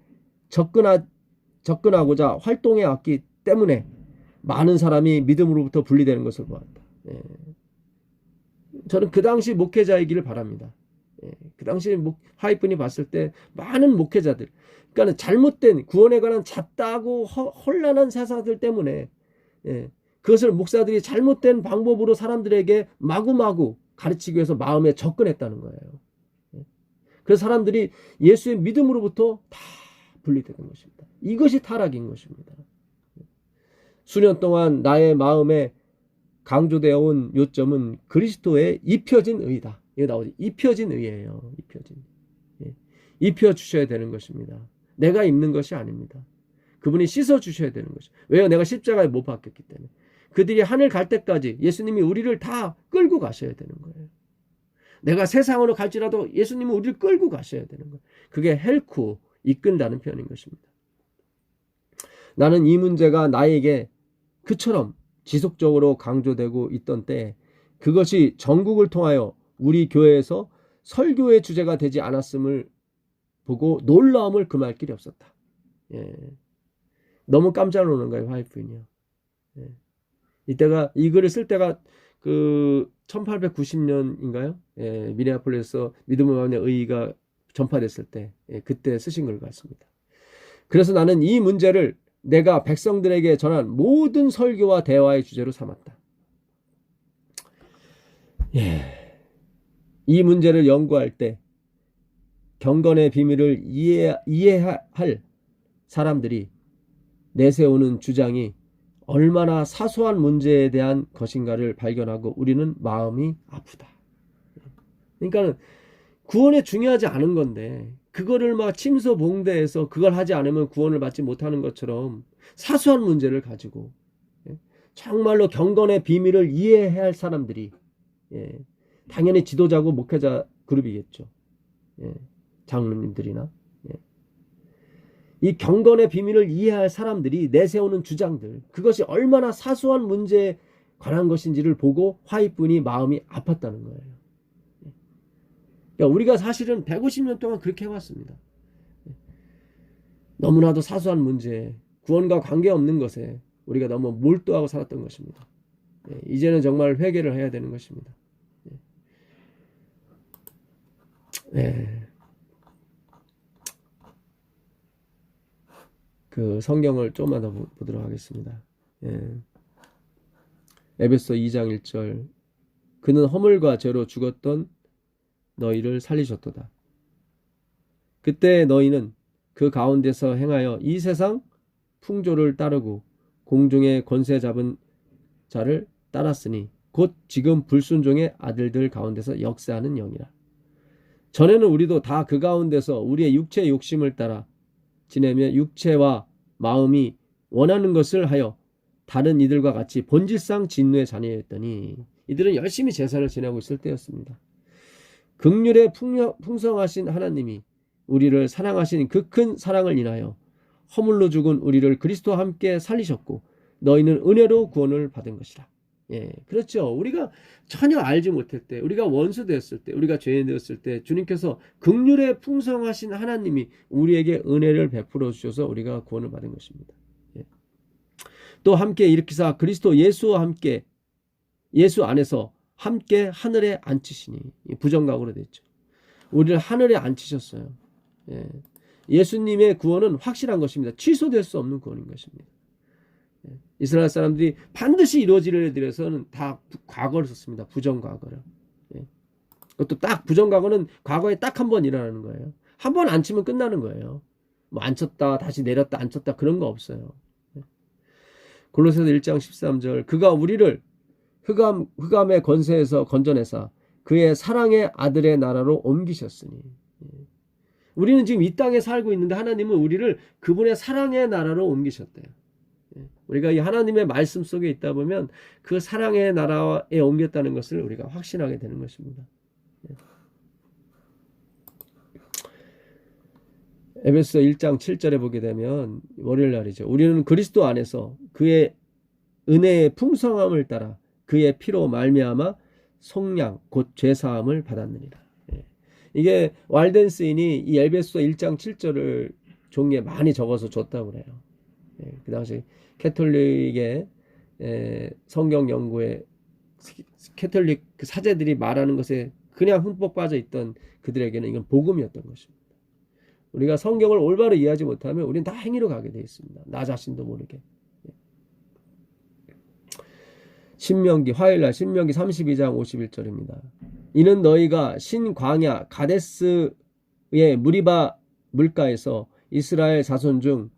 접근하고자 활동해 왔기 때문에 많은 사람이 믿음으로부터 분리되는 것을 보았다. 저는 그 당시 목회자이기를 바랍니다. 그 당시 하이픈이 봤을 때 많은 목회자들, 그러니까 잘못된 구원에 관한 잡다하고 혼란한 사상들 때문에 그것을 목사들이 잘못된 방법으로 사람들에게 마구마구 가르치기 위해서 마음에 접근했다는 거예요. 그래서 사람들이 예수의 믿음으로부터 다 분리되는 것입니다. 이것이 타락인 것입니다. 수년 동안 나의 마음에 강조되어 온 요점은 그리스도의 입혀진 의다. 이거 나오지. 입혀진 의예요. 입혀 주셔야 되는 것입니다. 내가 입는 것이 아닙니다. 그분이 씻어 주셔야 되는 것이죠. 왜요? 내가 십자가에 못 박혔기 때문에. 그들이 하늘 갈 때까지 예수님이 우리를 다 끌고 가셔야 되는 거예요. 내가 세상으로 갈지라도 예수님은 우리를 끌고 가셔야 되는 거예요. 그게 헬쿠, 이끈다는 표현인 것입니다. 나는 이 문제가 나에게 그처럼 지속적으로 강조되고 있던 때, 그것이 전국을 통하여 우리 교회에서 설교의 주제가 되지 않았음을 보고 놀라움을 금할 길이 없었다. 너무 깜짝 놀란 거예요, 화이트인이요. 이때가, 이 글을 쓸 때가 그 1890년인가요? 미네아폴리스에서 믿음을 받는 의의가 전파됐을 때, 그때 쓰신 걸 같습니다. 그래서 나는 이 문제를 내가 백성들에게 전한 모든 설교와 대화의 주제로 삼았다. 이 문제를 연구할 때 경건의 비밀을 이해할 사람들이 내세우는 주장이 얼마나 사소한 문제에 대한 것인가를 발견하고 우리는 마음이 아프다. 그러니까 구원에 중요하지 않은 건데 그거를 막 침소봉대해서 그걸 하지 않으면 구원을 받지 못하는 것처럼 사소한 문제를 가지고 정말로 경건의 비밀을 이해해야 할 사람들이 당연히 지도자고 목회자 그룹이겠죠. 장로님들이나 이 경건의 비밀을 이해할 사람들이 내세우는 주장들, 그것이 얼마나 사소한 문제에 관한 것인지를 보고 화이뿐이 마음이 아팠다는 거예요. 그러니까 우리가 사실은 150년 동안 그렇게 해왔습니다. 너무나도 사소한 문제, 구원과 관계없는 것에 우리가 너무 몰두하고 살았던 것입니다. 이제는 정말 회개를 해야 되는 것입니다. 그 성경을 조금만 더 보도록 하겠습니다. 에베소 2장 1절 그는 허물과 죄로 죽었던 너희를 살리셨도다. 그때 너희는 그 가운데서 행하여 이 세상 풍조를 따르고 공중의 권세 잡은 자를 따랐으니 곧 지금 불순종의 아들들 가운데서 역사하는 영이라. 전에는 우리도 다 그 가운데서 우리의 육체의 욕심을 따라 지내며 육체와 마음이 원하는 것을 하여 다른 이들과 같이 본질상 진노의 자녀였더니 이들은 열심히 제사를 지내고 있을 때였습니다. 긍휼에 풍성하신 하나님이 우리를 사랑하신 그 큰 사랑을 인하여 허물로 죽은 우리를 그리스도와 함께 살리셨고 너희는 은혜로 구원을 받은 것이라. 그렇죠. 우리가 전혀 알지 못할 때, 우리가 원수 되었을 때, 우리가 죄인 되었을 때 주님께서 긍휼에 풍성하신 하나님이 우리에게 은혜를 베풀어 주셔서 우리가 구원을 받은 것입니다. 또 함께 일으키사 그리스도 예수와 함께 예수 안에서 함께 하늘에 앉히시니 부정각으로 됐죠. 우리를 하늘에 앉히셨어요. 예수님의 구원은 확실한 것입니다. 취소될 수 없는 구원인 것입니다. 이스라엘 사람들이 반드시 이루어지려 들여서는 다 과거를 썼습니다. 부정과거를. 그것도 딱 부정과거는 과거에 딱 한 번 일어나는 거예요. 한 번 안 치면 끝나는 거예요. 뭐 안 쳤다 다시 내렸다 안 쳤다 그런 거 없어요. 골로새서 1장 13절 그가 우리를 흑암의 권세에서 건져내사 그의 사랑의 아들의 나라로 옮기셨으니. 우리는 지금 이 땅에 살고 있는데 하나님은 우리를 그분의 사랑의 나라로 옮기셨대요. 우리가 이 하나님의 말씀 속에 있다 보면 그 사랑의 나라에 옮겼다는 것을 우리가 확신하게 되는 것입니다. 에베소 1장 7절에 보게 되면 월요일 날이죠. 우리는 그리스도 안에서 그의 은혜의 풍성함을 따라 그의 피로 말미암아 속량 곧 죄사함을 받았느니라. 이게 왈덴스인이 이 에베소 1장 7절을 종이에 많이 적어서 줬다고 그래요. 그 당시 캐톨릭의 성경 연구에 캐톨릭 그 사제들이 말하는 것에 그냥 흠뻑 빠져 있던 그들에게는 이건 복음이었던 것입니다. 우리가 성경을 올바로 이해하지 못하면 우리는 다 행위로 가게 되어 있습니다. 나 자신도 모르게. 신명기 화요일날 신명기 32장 51절입니다. 이는 너희가 신광야 가데스의 무리바 물가에서 이스라엘 자손 중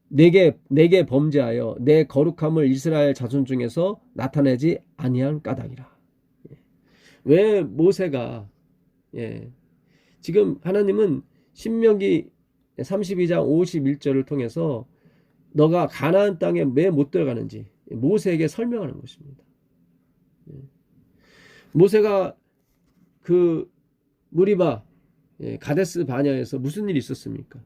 내게 범죄하여 내 거룩함을 이스라엘 자손 중에서 나타내지 아니한 까닭이라. 왜 모세가 지금 하나님은 신명기 32장 51절을 통해서 너가 가나안 땅에 왜 못 들어가는지 모세에게 설명하는 것입니다. 모세가 그 무리바 가데스 바냐에서 무슨 일이 있었습니까?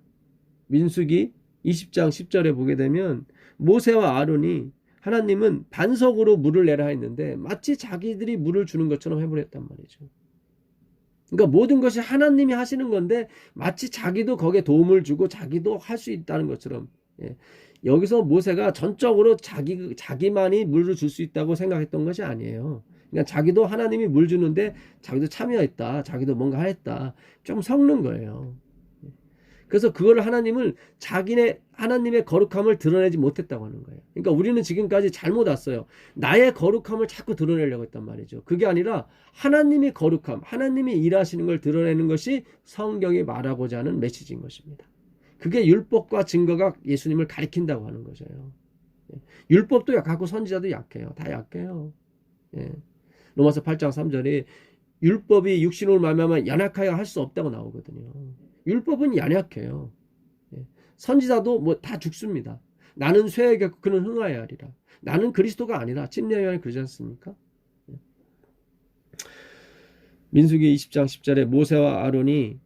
민수기 20장 10절에 보게 되면 모세와 아론이 하나님은 반석으로 물을 내라 했는데 마치 자기들이 물을 주는 것처럼 해버렸단 말이죠. 그러니까 모든 것이 하나님이 하시는 건데 마치 자기도 거기에 도움을 주고 자기도 할 수 있다는 것처럼 여기서 모세가 전적으로 자기만이 물을 줄 수 있다고 생각했던 것이 아니에요. 그러니까 자기도 하나님이 물 주는데 자기도 참여했다. 자기도 뭔가 했다. 좀 섞는 거예요. 그래서 그거를 하나님을 하나님의 거룩함을 드러내지 못했다고 하는 거예요. 그러니까 우리는 지금까지 잘못 왔어요. 나의 거룩함을 자꾸 드러내려고 했단 말이죠. 그게 아니라 하나님의 거룩함, 하나님이 일하시는 걸 드러내는 것이 성경이 말하고자 하는 메시지인 것입니다. 그게 율법과 증거가 예수님을 가리킨다고 하는 거죠. 율법도 약하고 선지자도 약해요. 다 약해요. 예. 로마서 8장 3절에 율법이 육신으로 말미암아 연약하여 할 수 없다고 나오거든요. 율법은 연약해요. 예. 선지자도 뭐 다 죽습니다. 나는 쇠에 겪고 그는 흥하에 하리라. 나는 그리스도가 아니라 침례요한이 그러지 않습니까? 예. 민수기 20장 10절에 모세와 아론이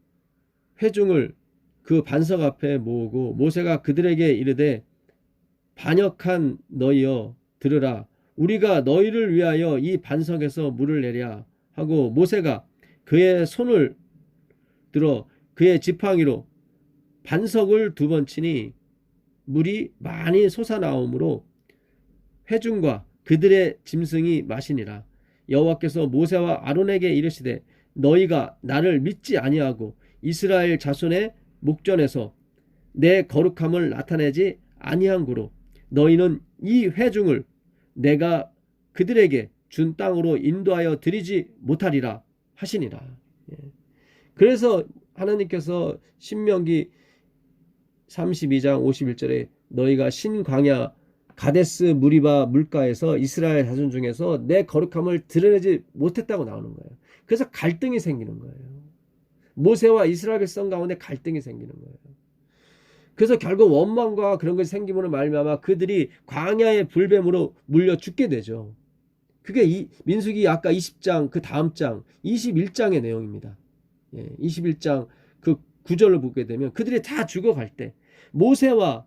회중을 그 반석 앞에 모으고 모세가 그들에게 이르되 반역한 너희여 들으라. 우리가 너희를 위하여 이 반석에서 물을 내랴 하고 모세가 그의 손을 들어 그의 지팡이로 반석을 2번 치니 물이 많이 솟아나오므로 회중과 그들의 짐승이 마시니라. 여호와께서 모세와 아론에게 이르시되 너희가 나를 믿지 아니하고 이스라엘 자손의 목전에서 내 거룩함을 나타내지 아니한 고로 너희는 이 회중을 내가 그들에게 준 땅으로 인도하여 드리지 못하리라 하시니라. 그래서 하나님께서 신명기 32장 51절에 너희가 신광야 가데스 무리바 물가에서 이스라엘 자손 중에서 내 거룩함을 드러내지 못했다고 나오는 거예요. 그래서 갈등이 생기는 거예요. 모세와 이스라엘 백성 가운데 갈등이 생기는 거예요. 그래서 결국 원망과 그런 것이 생김으로 말미암아 그들이 광야의 불뱀으로 물려 죽게 되죠. 그게 민수기 아까 20장 그 다음 장 21장의 내용입니다. 21장 그 9절로 보게 되면 그들이 다 죽어갈 때 모세와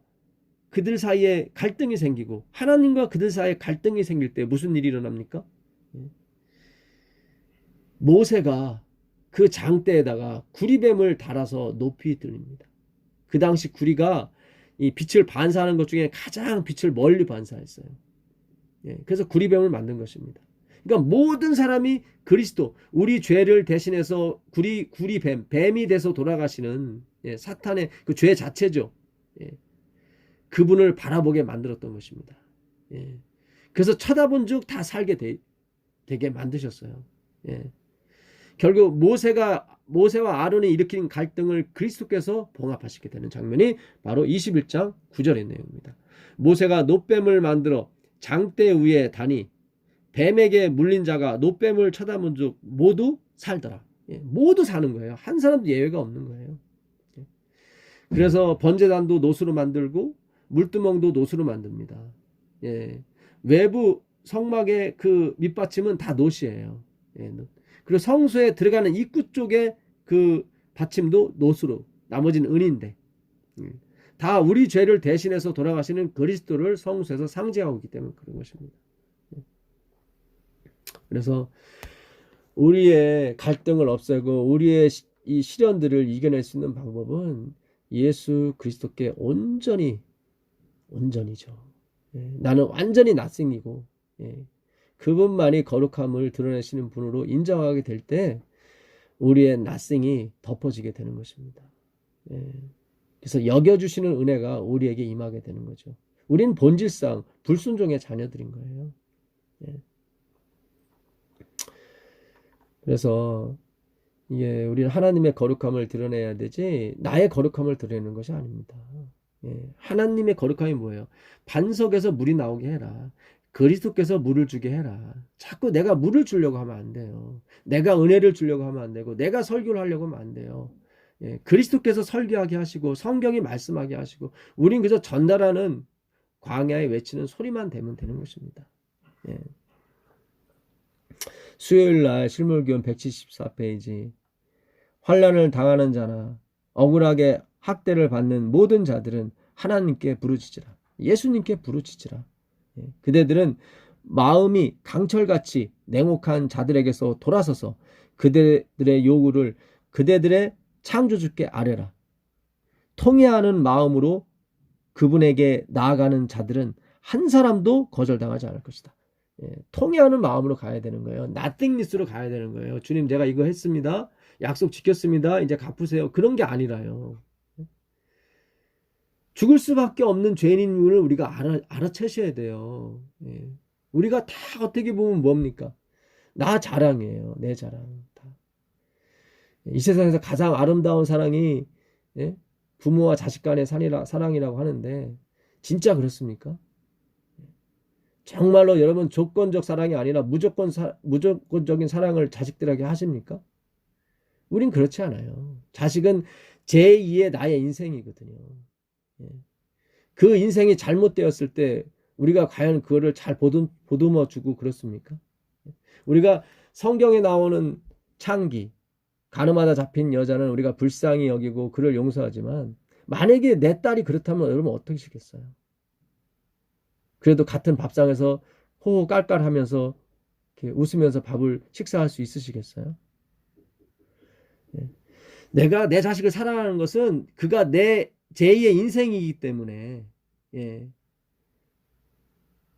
그들 사이에 갈등이 생기고 하나님과 그들 사이에 갈등이 생길 때 무슨 일이 일어납니까? 모세가 그 장대에다가 구리뱀을 달아서 높이 들립니다. 그 당시 구리가 이 빛을 반사하는 것 중에 가장 빛을 멀리 반사했어요. 그래서 구리뱀을 만든 것입니다. 그러니까 모든 사람이 그리스도, 우리 죄를 대신해서 구리뱀, 뱀이 돼서 돌아가시는 사탄의 그 죄 자체죠. 그분을 바라보게 만들었던 것입니다. 그래서 쳐다본 즉 다 살게 되게 만드셨어요. 결국 모세와 아론이 일으킨 갈등을 그리스도께서 봉합하시게 되는 장면이 바로 21장 9절의 내용입니다. 모세가 놋뱀을 만들어 장대 위에 다니 뱀에게 물린 자가 놋뱀을 쳐다본 즉 모두 살더라. 모두 사는 거예요. 한 사람도 예외가 없는 거예요. 그래서 번제단도 놋으로 만들고 물두멍도 놋으로 만듭니다. 외부 성막의 그 밑받침은 다 놋이에요. 그리고 성소에 들어가는 입구 쪽에 그 받침도 놋으로, 나머지는 은인데 다 우리 죄를 대신해서 돌아가시는 그리스도를 성소에서 상징하고 있기 때문에 그런 것입니다. 그래서 우리의 갈등을 없애고 우리의 이 시련들을 이겨낼 수 있는 방법은 예수 그리스도께 온전히죠. 나는 완전히 낯생이고 그분만이 거룩함을 드러내시는 분으로 인정하게 될 때 우리의 낯생이 덮어지게 되는 것입니다. 그래서 여겨주시는 은혜가 우리에게 임하게 되는 거죠. 우린 본질상 불순종의 자녀들인 거예요. 그래서 이게 우리는 하나님의 거룩함을 드러내야 되지 나의 거룩함을 드러내는 것이 아닙니다. 하나님의 거룩함이 뭐예요? 반석에서 물이 나오게 해라. 그리스도께서 물을 주게 해라. 자꾸 내가 물을 주려고 하면 안 돼요. 내가 은혜를 주려고 하면 안 되고 내가 설교를 하려고 하면 안 돼요. 그리스도께서 설교하게 하시고 성경이 말씀하게 하시고 우린 그저 전달하는 광야에 외치는 소리만 되면 되는 것입니다. 수요일날 실물교훈 174페이지 환난을 당하는 자나 억울하게 학대를 받는 모든 자들은 하나님께 부르짖으라. 예수님께 부르짖으라. 그대들은 마음이 강철같이 냉혹한 자들에게서 돌아서서 그대들의 요구를 그대들의 창조주께 아뢰라. 통회하는 마음으로 그분에게 나아가는 자들은 한 사람도 거절당하지 않을 것이다. 통회하는 마음으로 가야 되는 거예요. nothingness로 가야 되는 거예요. 주님 제가 이거 했습니다. 약속 지켰습니다. 이제 갚으세요. 그런 게 아니라요. 죽을 수밖에 없는 죄인임을 우리가 알아채셔야 돼요. 우리가 다 어떻게 보면 뭡니까? 나 자랑이에요. 내 자랑. 다. 이 세상에서 가장 아름다운 사랑이 부모와 자식 간의 사랑이라고 하는데 진짜 그렇습니까? 정말로 여러분 조건적 사랑이 아니라 무조건적인 사랑을 자식들에게 하십니까? 우린 그렇지 않아요. 자식은 제2의 나의 인생이거든요. 예. 그 인생이 잘못되었을 때 우리가 과연 그거를 잘 보듬어 주고 그렇습니까? 우리가 성경에 나오는 창기, 가늠하다 잡힌 여자는 우리가 불쌍히 여기고 그를 용서하지만 만약에 내 딸이 그렇다면 여러분 어떠시겠어요? 그래도 같은 밥상에서 호호 깔깔하면서 이렇게 웃으면서 밥을 식사할 수 있으시겠어요? 예. 내가 내 자식을 사랑하는 것은 그가 내 제2의 인생이기 때문에 예.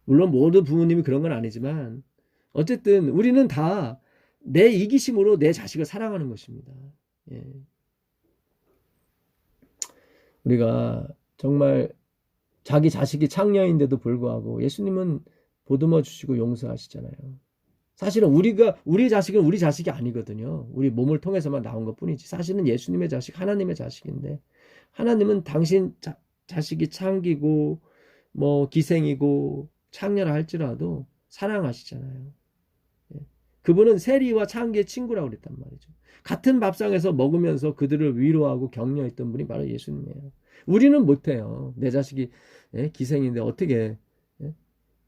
물론 모든 부모님이 그런 건 아니지만 어쨌든 우리는 다 내 이기심으로 내 자식을 사랑하는 것입니다. 예. 우리가 정말 자기 자식이 창녀인데도 불구하고 예수님은 보듬어 주시고 용서하시잖아요. 사실은 우리 자식은 우리 자식이 아니거든요. 우리 몸을 통해서만 나온 것뿐이지. 사실은 예수님의 자식, 하나님의 자식인데 하나님은 당신 자식이 창기고 뭐 기생이고 창녀라 할지라도 사랑하시잖아요. 예. 그분은 세리와 창기의 친구라고 그랬단 말이죠. 같은 밥상에서 먹으면서 그들을 위로하고 격려했던 분이 바로 예수님이에요. 우리는 못해요. 내 자식이 기생인데 어떻게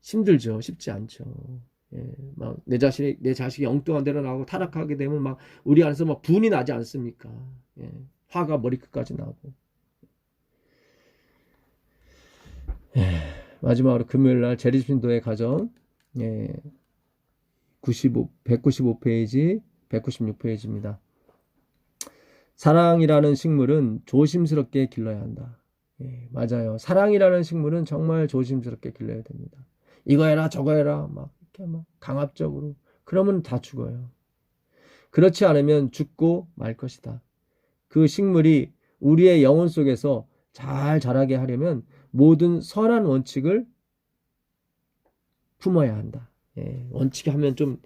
힘들죠. 쉽지 않죠. 예, 막 내 자식이 엉뚱한 데로 나오고 타락하게 되면 막 우리 안에서 막 분이 나지 않습니까? 예, 화가 머리끝까지 나고. 예, 마지막으로 금요일 날 재림신도의 가정 195페이지, 196페이지입니다. 사랑이라는 식물은 조심스럽게 길러야 한다. 예, 맞아요. 사랑이라는 식물은 정말 조심스럽게 길러야 됩니다. 이거 해라 저거 해라 막 이렇게 막 강압적으로 그러면 다 죽어요. 그렇지 않으면 죽고 말 것이다. 그 식물이 우리의 영혼 속에서 잘 자라게 하려면 모든 선한 원칙을 품어야 한다. 예, 원칙 하면 좀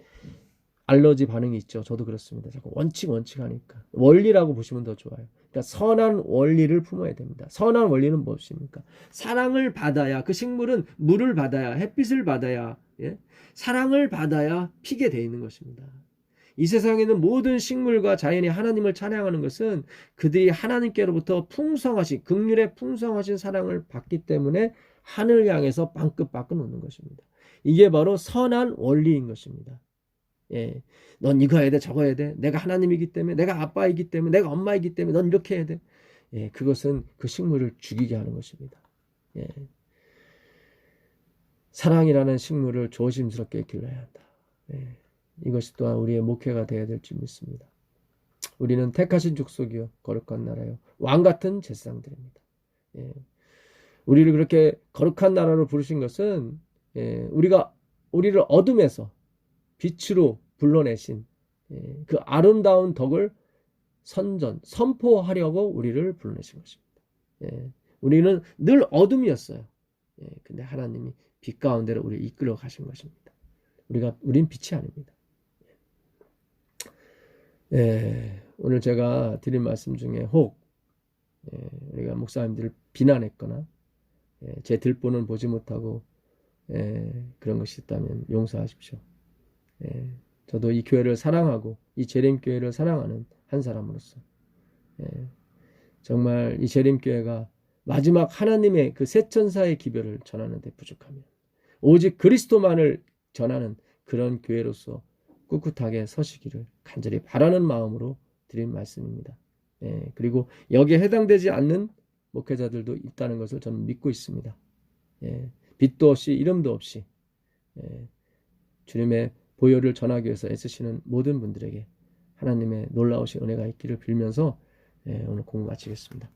알러지 반응이 있죠. 저도 그렇습니다. 자꾸 원칙 하니까. 원리라고 보시면 더 좋아요. 그러니까 선한 원리를 품어야 됩니다. 선한 원리는 무엇입니까? 사랑을 받아야, 그 식물은 물을 받아야, 햇빛을 받아야, 예? 사랑을 받아야 피게 돼 있는 것입니다. 이 세상에는 모든 식물과 자연이 하나님을 찬양하는 것은 그들이 하나님께로부터 풍성하신, 긍휼의 풍성하신 사랑을 받기 때문에 하늘 향해서 빵긋빵긋 웃는 것입니다. 이게 바로 선한 원리인 것입니다. 예, 넌 이거 해야 돼, 저거 해야 돼. 내가 하나님이기 때문에, 내가 아빠이기 때문에, 내가 엄마이기 때문에 넌 이렇게 해야 돼. 예, 그것은 그 식물을 죽이게 하는 것입니다. 예, 사랑이라는 식물을 조심스럽게 길러야 한다. 예, 이것이 또한 우리의 목회가 되어야 될 줄 믿습니다. 우리는 택하신 족속이요, 거룩한 나라요, 왕 같은 제사장들입니다. 예, 우리를 그렇게 거룩한 나라로 부르신 것은 우리를 어둠에서 빛으로 불러내신 그 아름다운 덕을 선포하려고 우리를 불러내신 것입니다. 우리는 늘 어둠이었어요. 근데 하나님이 빛 가운데로 우리를 이끌어 가신 것입니다. 우린 빛이 아닙니다. 오늘 제가 드린 말씀 중에 혹 우리가 목사님들을 비난했거나 제 들보는 보지 못하고 그런 것이 있다면 용서하십시오. 저도 이 교회를 사랑하고 이 재림교회를 사랑하는 한 사람으로서 정말 이 재림교회가 마지막 하나님의 그 새 천사의 기별을 전하는 데 부족하면 오직 그리스도만을 전하는 그런 교회로서 꿋꿋하게 서시기를 간절히 바라는 마음으로 드린 말씀입니다. 그리고 여기에 해당되지 않는 목회자들도 있다는 것을 저는 믿고 있습니다. 빛도 없이 이름도 없이 주님의 보혈을 전하기 위해서 애쓰시는 모든 분들에게 하나님의 놀라우신 은혜가 있기를 빌면서 오늘 공부 마치겠습니다.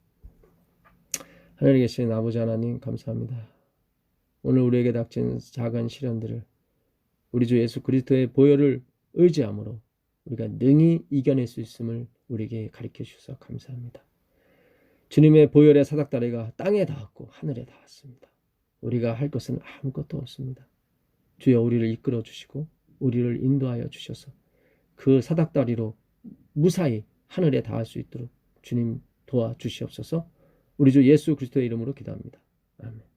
하늘에 계신 아버지 하나님 감사합니다. 오늘 우리에게 닥친 작은 시련들을 우리 주 예수 그리스도의 보혈을 의지함으로 우리가 능히 이겨낼 수 있음을 우리에게 가르쳐 주셔서 감사합니다. 주님의 보혈의 사닥다리가 땅에 닿았고 하늘에 닿았습니다. 우리가 할 것은 아무것도 없습니다. 주여 우리를 이끌어 주시고 우리를 인도하여 주셔서 그 사닥다리로 무사히 하늘에 닿을 수 있도록 주님 도와주시옵소서. 우리 주 예수 그리스도의 이름으로 기도합니다. 아멘.